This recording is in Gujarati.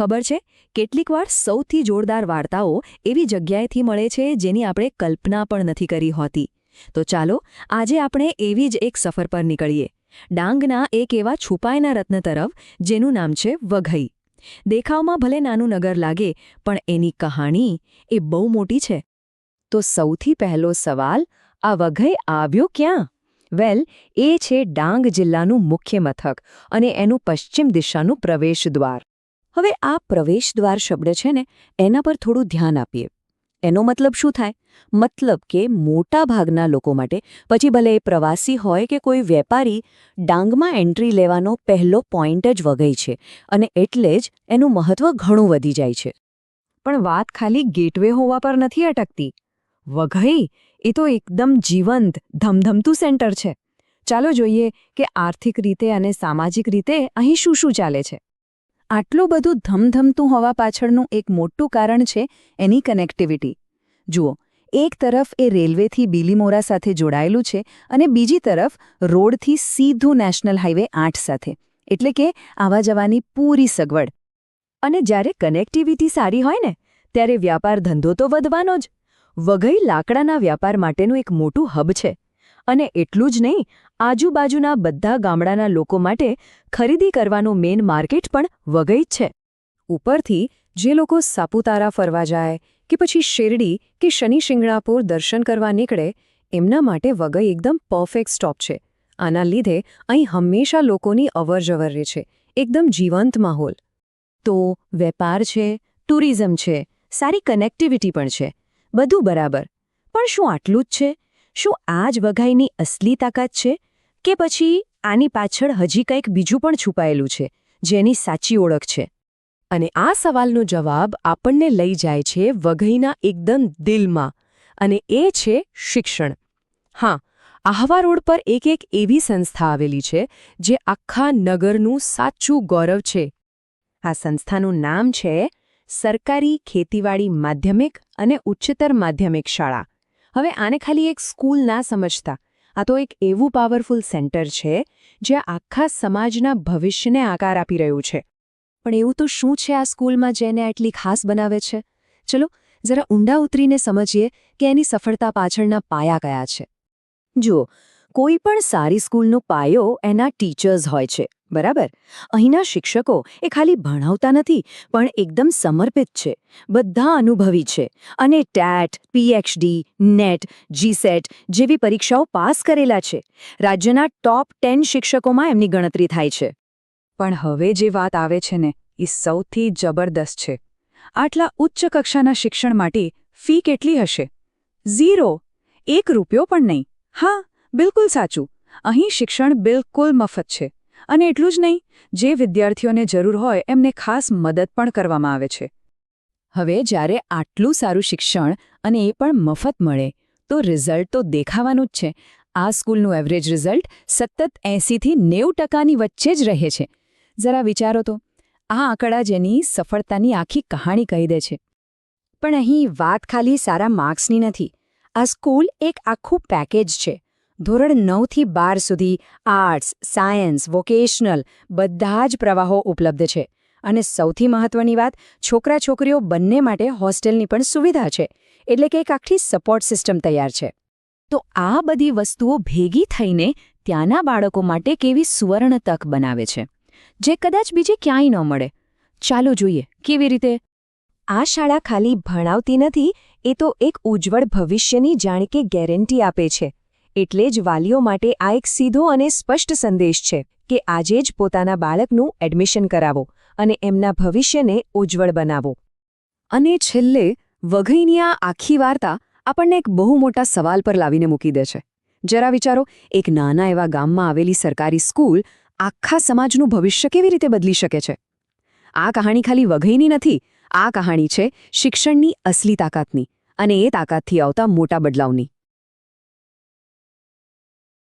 ખબર છે, કેટલીકવાર સૌથી જોરદાર વાર્તાઓ એવી જગ્યાએથી મળે છે જેની આપણે કલ્પના પણ નથી કરી હોતી. તો ચાલો આજે આપણે એવી જ એક સફર પર નીકળીએ, ડાંગના એક એવા છુપાયેલા રત્ન તરફ જેનું નામ છે વઘઈ. દેખાવમાં ભલે નાનું નગર લાગે, પણ એની કહાણી એ બહુ મોટી છે. તો સૌથી પહેલો સવાલ, આ વઘઈ આવ્યો ક્યાં? વેલ, એ છે ડાંગ જિલ્લાનું મુખ્ય મથક અને એનું પશ્ચિમ દિશાનું પ્રવેશદ્વાર. હવે આ પ્રવેશદ્વાર શબ્દ છે ને, એના પર થોડું ધ્યાન આપીએ. એનો મતલબ શું થાય? મતલબ કે મોટા ભાગના લોકો માટે, પછી ભલે એ પ્રવાસી હોય કે કોઈ વેપારી, ડાંગમાં એન્ટ્રી લેવાનો પહેલો પોઈન્ટ જ વઘઈ છે અને એટલે જ એનું મહત્વ ઘણું વધી જાય છે. પણ વાત ખાલી ગેટવે હોવા પર નથી અટકતી. વઘઈ એ તો એકદમ જીવંત, ધમધમતું સેન્ટર છે. ચાલો જોઈએ કે આર્થિક રીતે અને સામાજિક રીતે અહીં શું શું ચાલે છે. આટલું બધું ધમધમતું હોવા પાછળનું એક મોટું કારણ છે એની કનેક્ટિવિટી. જુઓ, એક તરફ એ રેલવેથી બીલીમોરા સાથે જોડાયેલું છે અને બીજી તરફ રોડથી સીધું નેશનલ હાઈવે 8 સાથે, એટલે કે આવા જવાની પૂરી સગવડ. અને જ્યારે કનેક્ટિવિટી સારી હોય ને, ત્યારે વ્યાપાર ધંધો તો વધવાનો જ. વઘઈ લાકડાના વ્યાપાર માટેનું એક મોટું હબ છે. અને એટલું જ નહીં, આજુબાજુના બધા ગામડાના લોકો માટે ખરીદી કરવાનું મેઇન માર્કેટ પણ વઘઈ જ છે. ઉપરથી જે લોકો સાપુતારા ફરવા જાય કે પછી શેરડી કે શનિ શિંગણાપુર દર્શન કરવા નીકળે, એમના માટે વઘઈ એકદમ પરફેક્ટ સ્ટોપ છે. આના લીધે અહીં હંમેશા લોકોની અવરજવર રહે છે, એકદમ જીવંત માહોલ. તો વેપાર છે, ટુરિઝમ છે, સારી કનેક્ટિવિટી પણ છે, બધું બરાબર. પણ શું આટલું જ છે? શું આ જ વઘઈની અસલી તાકાત છે? કે પછી આની પાછળ હજી કંઈક બીજું પણ છુપાયેલું છે, જેની સાચી ઓળખ છે? અને આ સવાલનો જવાબ આપણને લઈ જાય છે વઘઈના એકદમ દિલમાં, અને એ છે શિક્ષણ. હા, આહવા રોડ પર એક એવી સંસ્થા આવેલી છે જે આખા નગરનું સાચું ગૌરવ છે. આ સંસ્થાનું નામ છે સરકારી ખેતીવાડી માધ્યમિક અને ઉચ્ચતર માધ્યમિક શાળા. હવે આને ખાલી એક સ્કૂલ ના સમજતા, આ તો એક એવું પાવરફુલ સેન્ટર છે જે આખા સમાજના ભવિષ્યને આકાર આપી રહ્યું છે. પણ એવું તો શું છે આ સ્કૂલમાં જેને આટલી ખાસ બનાવે છે? ચલો જરા ઊંડા ઉતરીને સમજીએ કે એની સફળતા પાછળના પાયા કયા છે. જુઓ, કોઈ પણ સારી સ્કૂલનો પાયો એના ટીચર્સ હોય છે, બરાબર? અહીંના શિક્ષકો એ ખાલી ભણાવતા નથી, પણ એકદમ સમર્પિત છે, બધા અનુભવી છે અને ટેટ, પીએચડી, નેટ, જીસેટ જેવી પરીક્ષાઓ પાસ કરેલા છે. રાજ્યના ટોપ 10 શિક્ષકોમાં એમની ગણતરી થાય છે. પણ હવે જે વાત આવે છે ને, એ સૌથી જબરદસ્ત છે. આટલા ઉચ્ચ કક્ષાના શિક્ષણ માટે ફી કેટલી હશે? 0, ₹1 પણ નહીં. હા, બિલકુલ સાચું. અહીં શિક્ષણ બિલકુલ મફત છે. અને એટલું જ નહીં, જે વિદ્યાર્થીઓને જરૂર હોય એમને ખાસ મદદ પણ કરવામાં આવે છે. હવે જ્યારે આટલું સારું શિક્ષણ અને એ પણ મફત મળે, તો રિઝલ્ટ તો દેખાવાનું જ છે. આ સ્કૂલનું એવરેજ રિઝલ્ટ સતત 80થી 90% વચ્ચે જ રહે છે. જરા વિચારો તો, આ આંકડા જેની સફળતાની આખી કહાણી કહી દે છે. પણ અહીં વાત ખાલી સારા માર્ક્સની નથી. આ સ્કૂલ એક આખું પેકેજ છે. ધોરણ 9 થી 12 સુધી આર્ટ્સ, સાયન્સ, વોકેશનલ બધા જ પ્રવાહો ઉપલબ્ધ છે. અને સૌથી મહત્વની વાત, છોકરા-છોકરીઓ બંને માટે હોસ્ટેલની પણ સુવિધા છે. એટલે કે એક આખી સપોર્ટ સિસ્ટમ તૈયાર છે. તો આ બધી વસ્તુઓ ભેગી થઈને ત્યાંના બાળકો માટે કેવી સુવર્ણ તક બનાવે છે, જે કદાચ બીજે ક્યાંય ન મળે. ચાલો જોઈએ કેવી રીતે. આ શાળા ખાલી ભણાવતી નથી, એ તો એક ઉજ્જવળ ભવિષ્યની જાણે કે ગેરંટી આપે છે. એટલે જ વાલીઓ માટે આ એક સીધો અને સ્પષ્ટ સંદેશ છે કે આજે જ પોતાના બાળકનું એડમિશન કરાવો અને એમના ભવિષ્યને ઉજ્જવળ બનાવો. અને છેલ્લે વઘઈની આ આખી વાર્તા આપણને એક બહુ મોટા સવાલ પર લાવીને મૂકી દે છે. જરા વિચારો, એક નાના એવા ગામમાં આવેલી સરકારી સ્કૂલ આખા સમાજનું ભવિષ્ય કેવી રીતે બદલી શકે છે? આ કહાણી ખાલી વઘઈની નથી, આ કહાણી છે શિક્ષણની અસલી તાકાતની અને એ તાકાતથી આવતા મોટા બદલાવની.